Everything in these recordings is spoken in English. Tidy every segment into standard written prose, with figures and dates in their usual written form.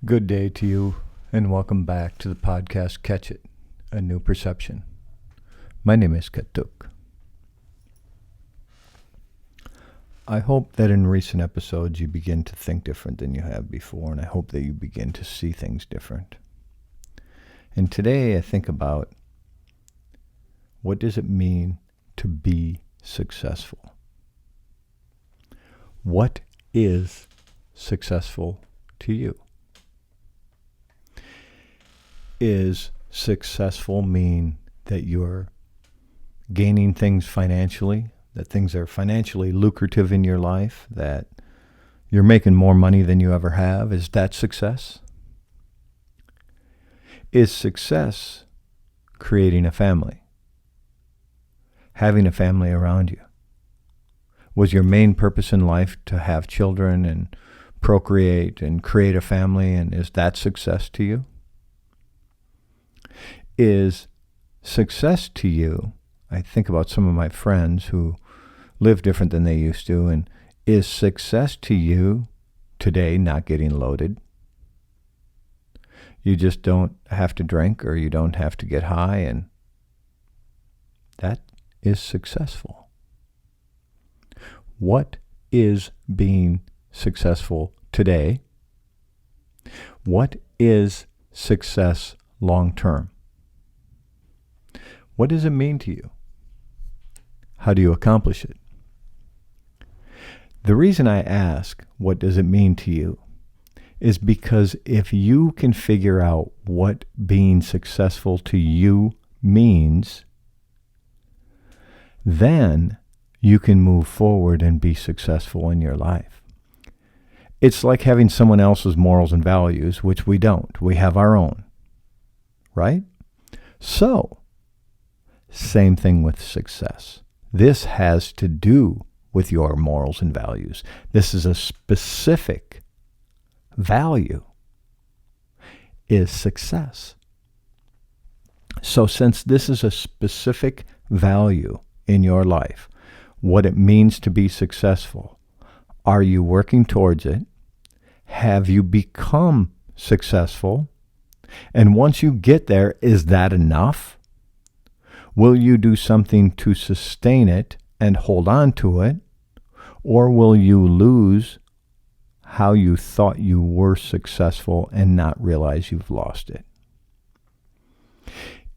Good day to you, and welcome back to the podcast Catch It, A New Perception. My name is Katuk. I hope that in recent episodes you begin to think different than you have before, and I hope that you begin to see things different. And today I think about what does it mean to be successful? What is successful to you? Is successful mean that you're gaining things financially, that things are financially lucrative in your life, that you're making more money than you ever have? Is that success? Is success creating a family? Having a family around you? Was your main purpose in life to have children and procreate and create a family, and is that success to you? Is success to you, I think about some of my friends who live different than they used to, and is success to you today not getting loaded? You just don't have to drink, or you don't have to get high, and that is successful. What is being successful today? What is success long term? What does it mean to you? How do you accomplish it? The reason I ask, what does it mean to you, is because if you can figure out what being successful to you means, then you can move forward and be successful in your life. It's like having someone else's morals and values, which we don't. We have our own, right? So, same thing with success. This has to do with your morals and values. This is a specific value, is success. So since this is a specific value in your life, what it means to be successful, are you working towards it? Have you become successful? And once you get there, is that enough? Will you do something to sustain it and hold on to it? Or will you lose how you thought you were successful and not realize you've lost it?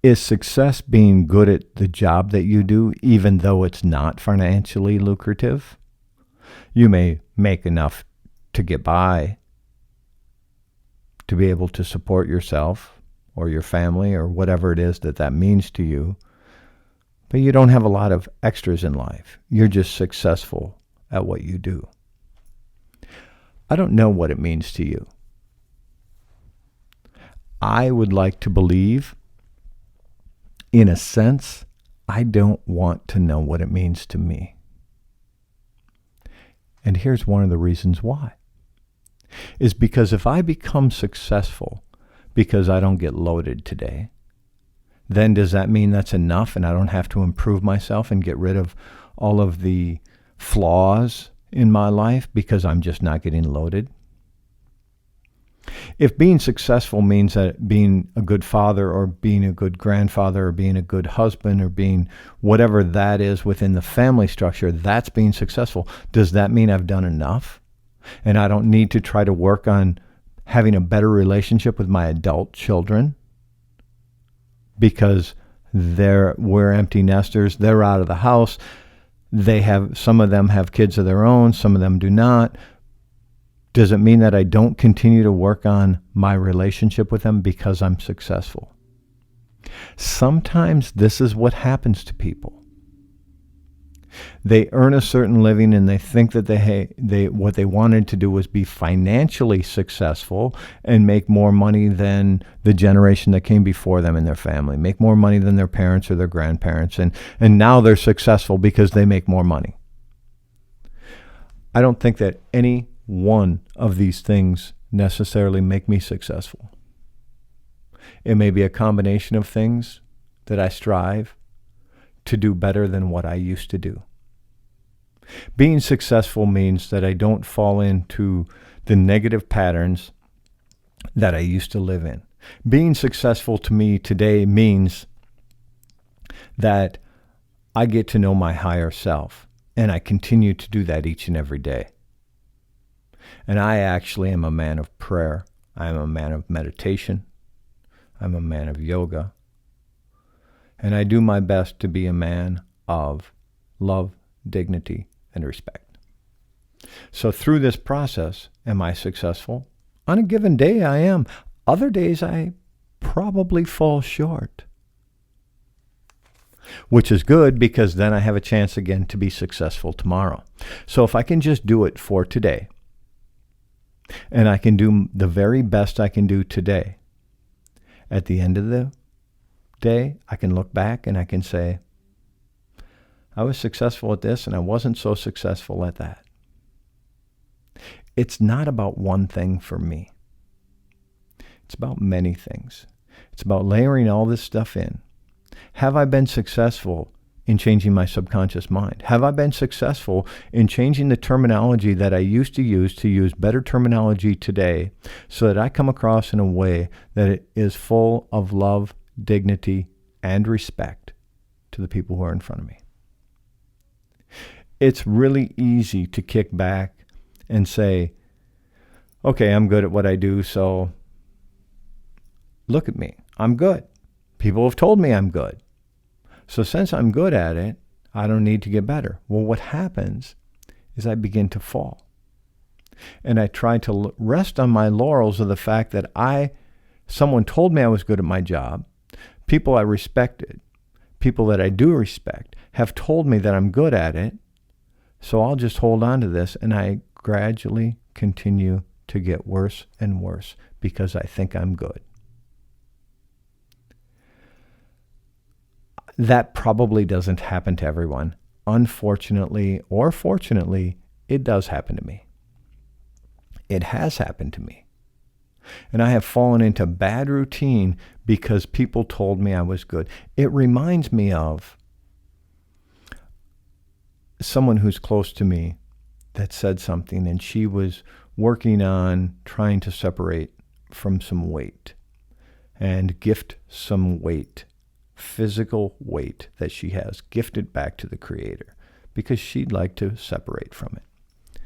Is success being good at the job that you do, even though it's not financially lucrative? You may make enough to get by, to be able to support yourself or your family or whatever it is that means to you, but you don't have a lot of extras in life. You're just successful at what you do. I don't know what it means to you. I would like to believe, in a sense, I don't want to know what it means to me. And here's one of the reasons why. Is because if I become successful because I don't get loaded today, then does that mean that's enough and I don't have to improve myself and get rid of all of the flaws in my life because I'm just not getting loaded? If being successful means that being a good father or being a good grandfather or being a good husband or being whatever that is within the family structure, that's being successful, does that mean I've done enough and I don't need to try to work on having a better relationship with my adult children? Because we're empty nesters, they're out of the house, some of them have kids of their own, some of them do not. Does it mean that I don't continue to work on my relationship with them because I'm successful? Sometimes this is what happens to people. They earn a certain living and they think that what they wanted to do was be financially successful and make more money than the generation that came before them in their family, make more money than their parents or their grandparents, and now they're successful because they make more money. I don't think that any one of these things necessarily make me successful. It may be a combination of things that I strive to do better than what I used to do. Being successful means that I don't fall into the negative patterns that I used to live in. Being successful to me today means that I get to know my higher self, and I continue to do that each and every day. And I actually am a man of prayer. I am a man of meditation. I'm a man of yoga. And I do my best to be a man of love, dignity, and respect. So through this process, am I successful? On a given day, I am. Other days, I probably fall short. Which is good, because then I have a chance again to be successful tomorrow. So if I can just do it for today, and I can do the very best I can do today, at the end of the day, I can look back and I can say, I was successful at this and I wasn't so successful at that. It's not about one thing for me. It's about many things. It's about layering all this stuff in. Have I been successful in changing my subconscious mind? Have I been successful in changing the terminology that I used to use better terminology today, so that I come across in a way that it is full of love, dignity, and respect to the people who are in front of me? It's really easy to kick back and say, okay, I'm good at what I do, so look at me. I'm good. People have told me I'm good. So since I'm good at it, I don't need to get better. Well, what happens is I begin to fall. And I try to rest on my laurels of the fact that someone told me I was good at my job. People I respected, people that I do respect, have told me that I'm good at it. So I'll just hold on to this, and I gradually continue to get worse and worse because I think I'm good. That probably doesn't happen to everyone. Unfortunately or fortunately, it does happen to me. It has happened to me. And I have fallen into bad routine because people told me I was good. It reminds me of someone who's close to me that said something, and she was working on trying to separate from some weight and gift some weight, physical weight that she has, gifted back to the Creator, because she'd like to separate from it.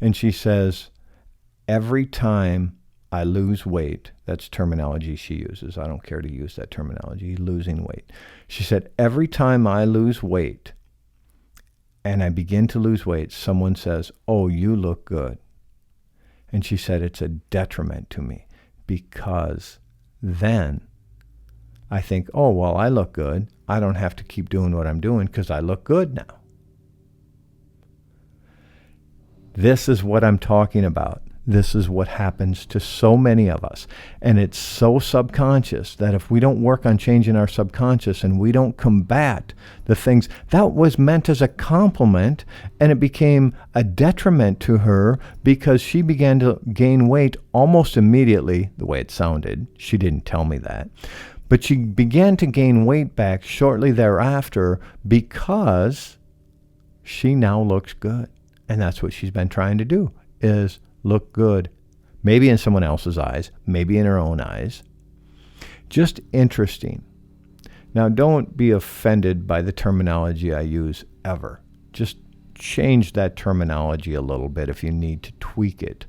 And she says, every time I lose weight, that's terminology she uses. I don't care to use that terminology, losing weight. She said, every time I lose weight and I begin to lose weight, someone says, oh, you look good. And she said, it's a detriment to me, because then I think, oh, well, I look good. I don't have to keep doing what I'm doing because I look good now. This is what I'm talking about. This is what happens to so many of us. And it's so subconscious that if we don't work on changing our subconscious and we don't combat the things, that was meant as a compliment, and it became a detriment to her because she began to gain weight almost immediately, the way it sounded. She didn't tell me that. But she began to gain weight back shortly thereafter because she now looks good. And that's what she's been trying to do, is look good. Maybe in someone else's eyes, maybe in her own eyes. Just interesting. Now, don't be offended by the terminology I use ever. Just change that terminology a little bit if you need to tweak it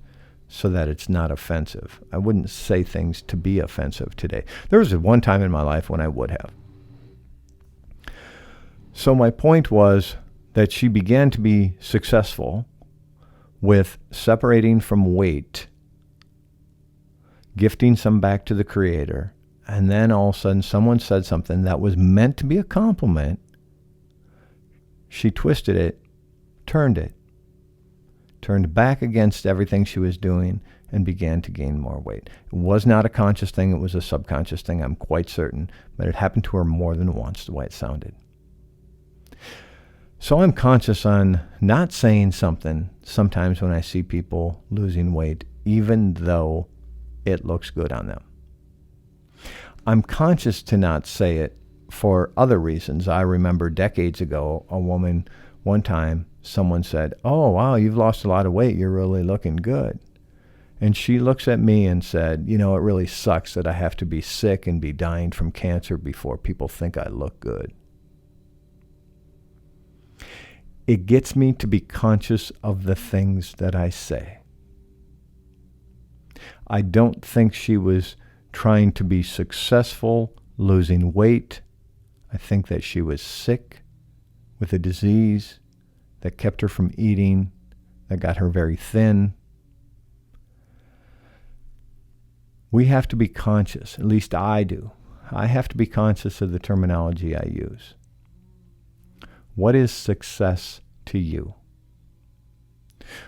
so that it's not offensive. I wouldn't say things to be offensive today. There was one time in my life when I would have. So my point was that she began to be successful with separating from weight, gifting some back to the Creator, and then all of a sudden someone said something that was meant to be a compliment. She twisted it, turned back against everything she was doing, and began to gain more weight. It was not a conscious thing, it was a subconscious thing, I'm quite certain, but it happened to her more than once, the way it sounded. So I'm conscious on not saying something sometimes when I see people losing weight, even though it looks good on them. I'm conscious to not say it for other reasons. I remember decades ago, a woman, one time, someone said, oh, wow, you've lost a lot of weight. You're really looking good. And she looks at me and said, it really sucks that I have to be sick and be dying from cancer before people think I look good. It gets me to be conscious of the things that I say. I don't think she was trying to be successful, losing weight. I think that she was sick with a disease that kept her from eating, that got her very thin. We have to be conscious, at least I do. I have to be conscious of the terminology I use. What is success to you?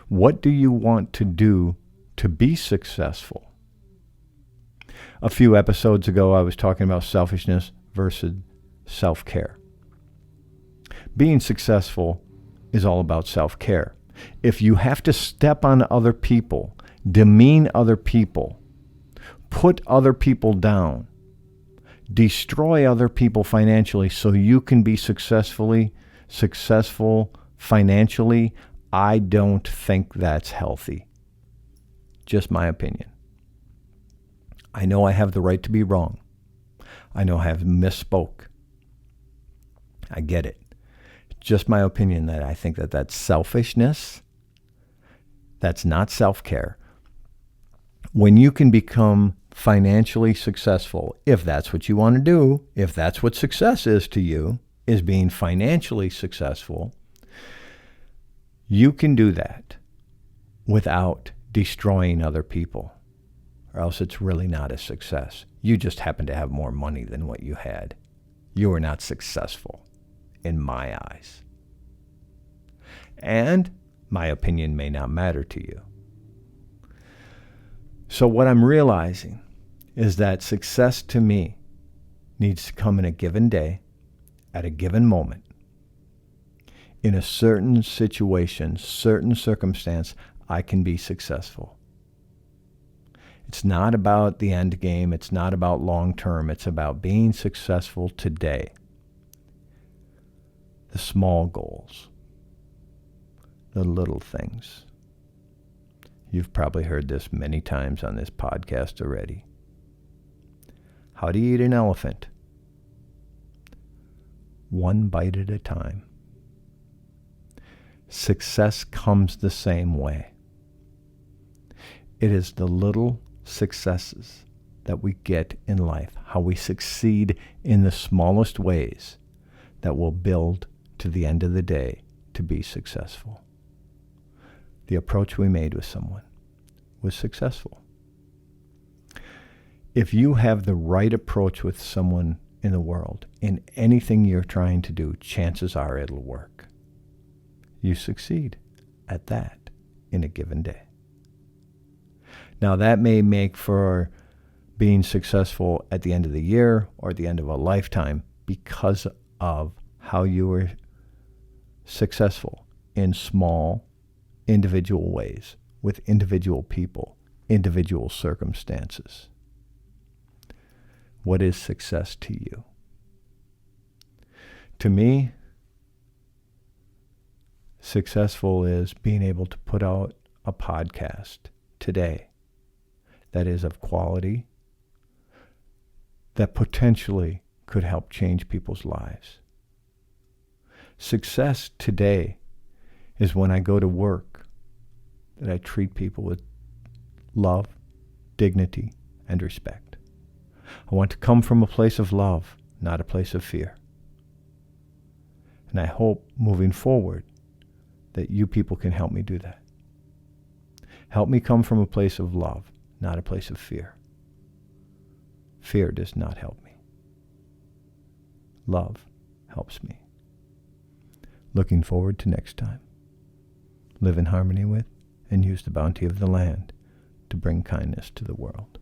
What do you want to do to be successful? A few episodes ago, I was talking about selfishness versus self-care. Being successful is all about self-care. If you have to step on other people, demean other people, put other people down, destroy other people financially so you can be successful financially, I don't think that's healthy. Just my opinion. I know I have the right to be wrong. I know I have misspoke. I get it. Just my opinion that I think that that's selfishness. That's not self-care. When you can become financially successful, if that's what you want to do, if that's what success is to you, is being financially successful, you can do that without destroying other people, or else it's really not a success. You just happen to have more money than what you had. You are not successful in my eyes. And my opinion may not matter to you. So what I'm realizing is that success to me needs to come in a given day, at a given moment, in a certain situation, certain circumstance, I can be successful. It's not about the end game. It's not about long term. It's about being successful today. The small goals, the little things. You've probably heard this many times on this podcast already. How do you eat an elephant? One bite at a time. Success comes the same way. It is the little successes that we get in life, how we succeed in the smallest ways, that will build to the end of the day to be successful. The approach we made with someone was successful. If you have the right approach with someone in the world, in anything you're trying to do, chances are it'll work. You succeed at that in a given day. Now that may make for being successful at the end of the year or the end of a lifetime because of how you were successful in small individual ways with individual people, individual circumstances. What is success to you? To me, successful is being able to put out a podcast today that is of quality, that potentially could help change people's lives. Success today is when I go to work, that I treat people with love, dignity, and respect. I want to come from a place of love, not a place of fear. And I hope moving forward that you people can help me do that. Help me come from a place of love, not a place of fear. Fear does not help me. Love helps me. Looking forward to next time. Live in harmony with and use the bounty of the land to bring kindness to the world.